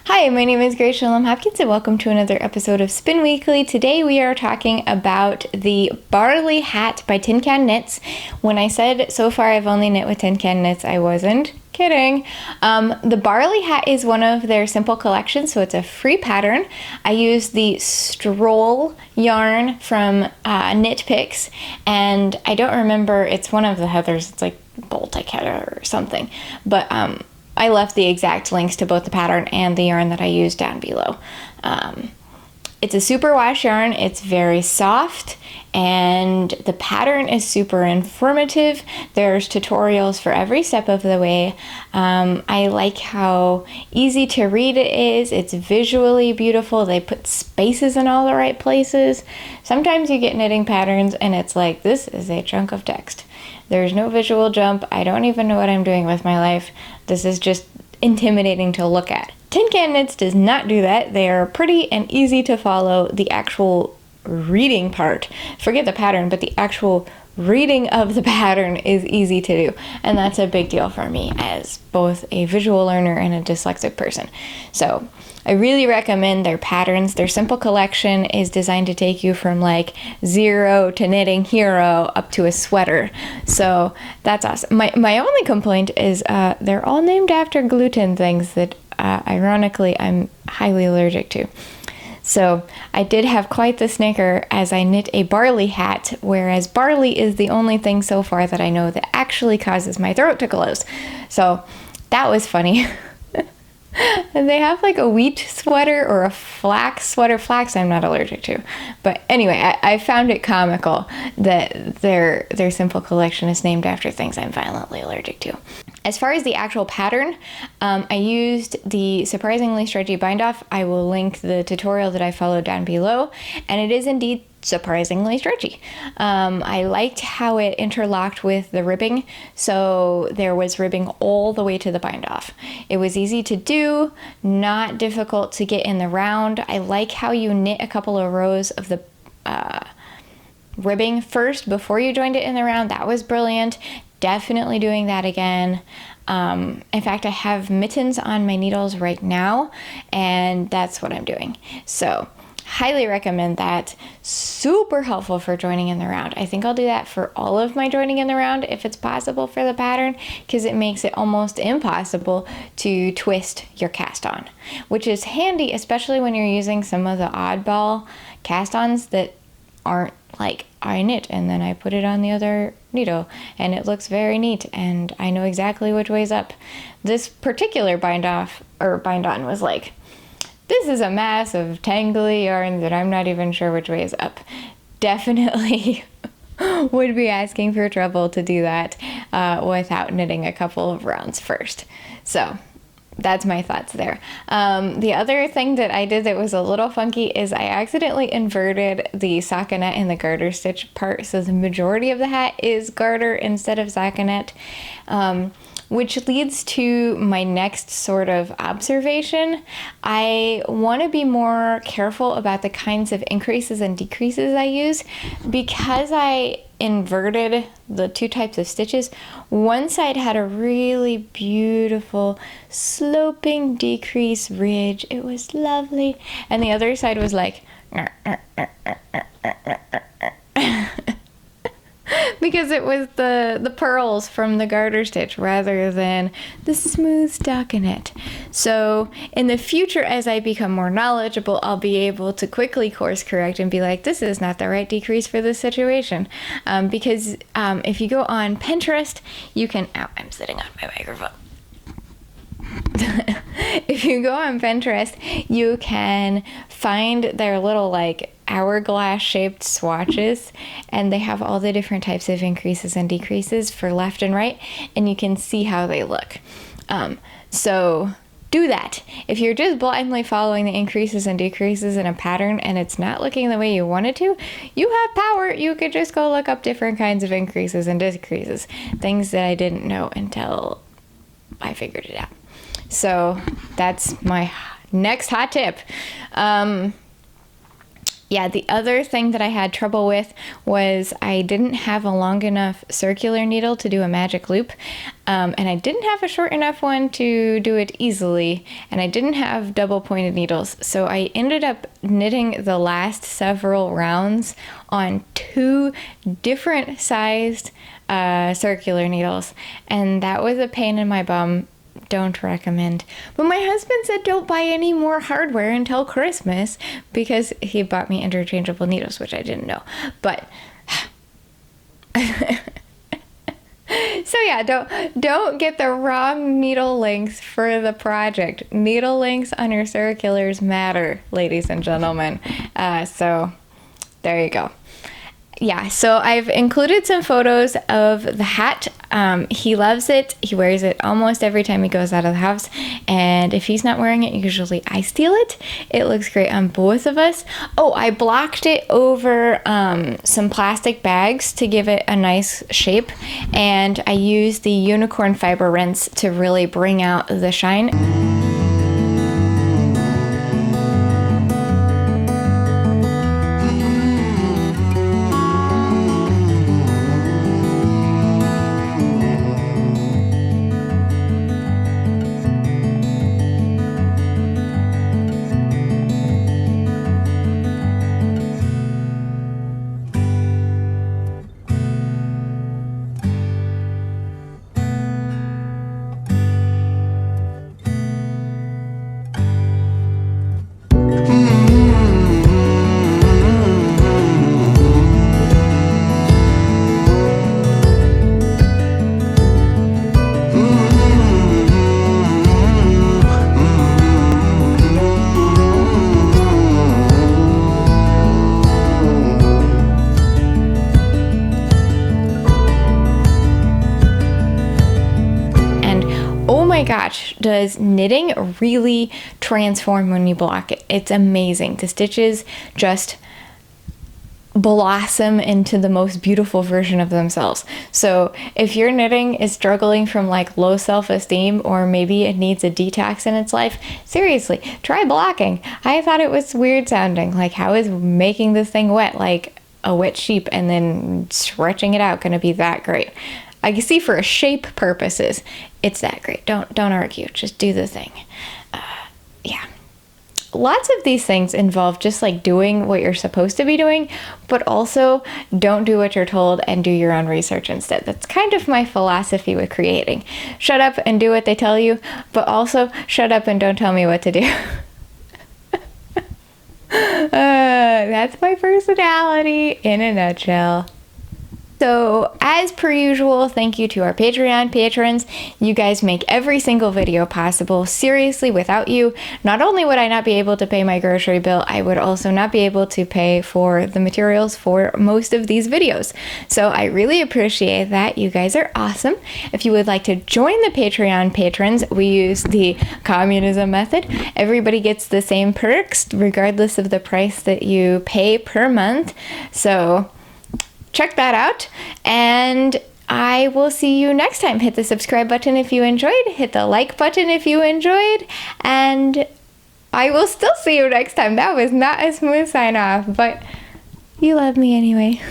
Hi, my name is Grace Shalom Hopkins and welcome to another episode of Spin Weekly. Today we are talking about the Barley hat by Tin Can Knits. When I said so far I've only knit with Tin Can Knits, I wasn't kidding. The Barley hat is one of their simple collections, so it's a free pattern. I use the Stroll yarn from Knit Picks, and I don't remember, it's one of the Heathers, it's like Baltic Heather or something, but I left the exact links to both the pattern and the yarn that I use down below. It's a super wash yarn, it's very soft, and the pattern is super informative. There's tutorials for every step of the way. I like how easy to read it is. It's visually beautiful. They put spaces in all the right places. Sometimes you get knitting patterns and it's like, this is a chunk of text. There's no visual jump. I don't even know what I'm doing with my life. This is just intimidating to look at. Tin Can Knits does not do that. They are pretty and easy to follow. The actual reading part, forget the pattern, but the actual reading of the pattern is easy to do. And that's a big deal for me as both a visual learner and a dyslexic person. So I really recommend their patterns. Their simple collection is designed to take you from like zero to knitting hero up to a sweater. So that's awesome. My only complaint is they're all named after gluten things that ironically I'm highly allergic to. So I did have quite the snicker as I knit a Barley hat, whereas barley is the only thing so far that I know that actually causes my throat to close. So that was funny. And they have like a wheat sweater or a flax sweater. Flax I'm not allergic to. But anyway, I found it comical that their simple collection is named after things I'm violently allergic to. As far as the actual pattern, I used the surprisingly stretchy bind off. I will link the tutorial that I followed down below, and it is indeed surprisingly stretchy. I liked how it interlocked with the ribbing, so there was ribbing all the way to the bind off. It was easy to do, not difficult to get in the round. I like how you knit a couple of rows of the ribbing first before you joined it in the round. That was brilliant. Definitely doing that again. In fact, I have mittens on my needles right now, and that's what I'm doing. So highly recommend that. Super helpful for joining in the round. I think I'll do that for all of my joining in the round if it's possible for the pattern, because it makes it almost impossible to twist your cast on, which is handy, especially when you're using some of the oddball cast ons that aren't like I knit and then I put it on the other needle and it looks very neat and I know exactly which way's up. This particular bind on was like, this is a mass of tangly yarn that I'm not even sure which way is up. Definitely would be asking for trouble to do that without knitting a couple of rounds first. So that's my thoughts there. The other thing that I did that was a little funky is I accidentally inverted the stockinette and the garter stitch part, so the majority of the hat is garter instead of stockinette, which leads to my next sort of observation. I want to be more careful about the kinds of increases and decreases I use. Because I inverted the two types of stitches, one side had a really beautiful sloping decrease ridge. It was lovely. And the other side was like because it was the pearls from the garter stitch rather than the smooth stockinette. So in the future, as I become more knowledgeable, I'll be able to quickly course correct and be like, this is not the right decrease for this situation. Because if you go on Pinterest, you can, ow, I'm sitting on my microphone. If you go on Pinterest, you can find their little like hourglass shaped swatches, and they have all the different types of increases and decreases for left and right, and you can see how they look. So do that. If you're just blindly following the increases and decreases in a pattern and it's not looking the way you want it to, you have power. You could just go look up different kinds of increases and decreases, things that I didn't know until I figured it out. So that's my next hot tip. Yeah, the other thing that I had trouble with was I didn't have a long enough circular needle to do a magic loop, and I didn't have a short enough one to do it easily, and I didn't have double pointed needles. So I ended up knitting the last several rounds on 2 different sized circular needles, and that was a pain in my bum. Don't recommend. But my husband said don't buy any more hardware until Christmas because he bought me interchangeable needles, which I didn't know. But so yeah, don't get the wrong needle lengths for the project. Needle lengths on your circulars matter, ladies and gentlemen. So there you go. Yeah, so I've included some photos of the hat. He loves it. He wears it almost every time he goes out of the house. And if he's not wearing it, usually I steal it. It looks great on both of us. Oh, I blocked it over some plastic bags to give it a nice shape. And I used the unicorn fiber rinse to really bring out the shine. My gosh, does knitting really transform when you block it? It's amazing. The stitches just blossom into the most beautiful version of themselves. So if your knitting is struggling from like low self-esteem, or maybe it needs a detox in its life, seriously, try blocking. I thought it was weird sounding. Like, how is making this thing wet like a wet sheep and then stretching it out gonna be that great? I can see for shape purposes, it's that great. Don't argue. Just do the thing. Yeah. Lots of these things involve just like doing what you're supposed to be doing, but also don't do what you're told and do your own research instead. That's kind of my philosophy with creating. Shut up and do what they tell you, but also shut up and don't tell me what to do. That's my personality in a nutshell. So, as per usual, thank you to our Patreon patrons. You guys make every single video possible. Seriously, without you, not only would I not be able to pay my grocery bill, I would also not be able to pay for the materials for most of these videos. So I really appreciate that. You guys are awesome. If you would like to join the Patreon patrons, we use the communism method. Everybody gets the same perks regardless of the price that you pay per month. So check that out, and I will see you next time. Hit the subscribe button if you enjoyed, hit the like button if you enjoyed, and I will still see you next time. That was not a smooth sign off, but you love me anyway.